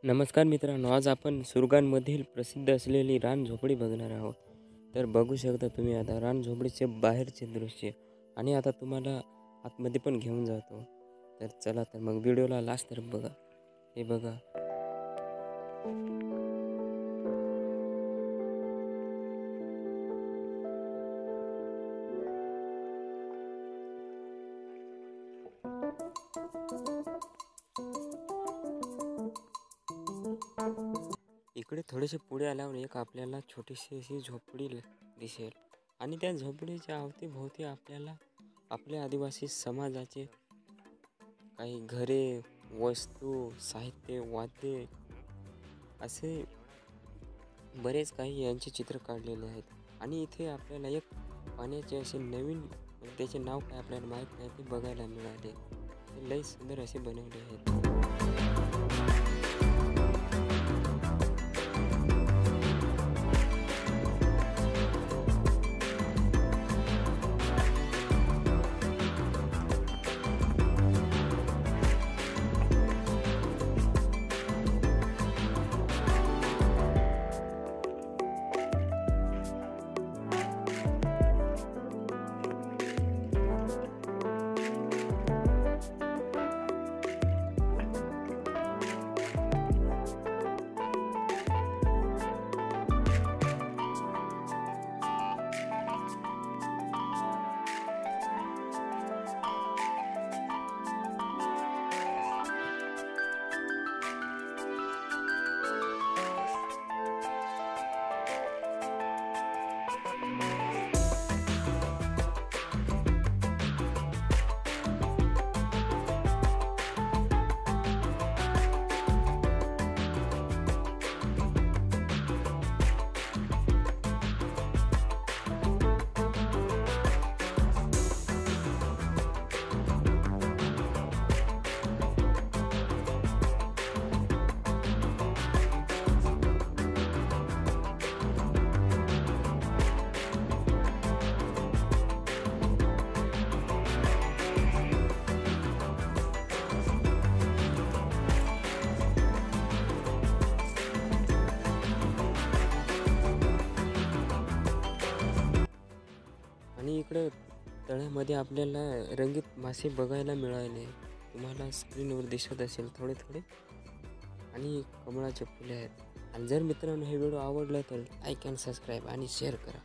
नमस्कार मित्रांनो, आज आपण सुरगाणमधील प्रसिद्ध असलेली रानझोपडी बघणार आहोत. तर बघू शकता तुम्ही आता रानझोपडीचे बाहेरचे दृश्य आणि आता तुम्हाला आतमध्ये पण घेऊन जातो. तर चला तर मग व्हिडिओला लास्ट तर बघा. हे बघा. इकडे थोडेसे पुढे आल्यावर एक आपल्याला छोटीशी अशी झोपडी दिसेल आणि त्या झोपडीच्या अवतीभोवती आपल्याला आपल्या आदिवासी समाजाचे काही घरे, वस्तू, साहित्य, वाद्ये असे बरेच काही यांचे चित्र काढलेले आहेत. आणि इथे आपल्याला एक पाण्याचे असे नवीन, त्याचे नाव काय आपल्याला माहीत नाही, ते बघायला मिळाले. ते लई सुंदर असे बनवले आहेत. आणि इकडं तळ्यामध्ये आपल्याला रंगीत मासे बघायला मिळाले. तुम्हाला स्क्रीनवर दिसत असेल थोडे थोडे. आणि कमळाचे फुले आहेत. आणि जर मित्रांनो हे व्हिडिओ आवडला तर लाईक अँड सबस्क्राईब आणि शेअर करा.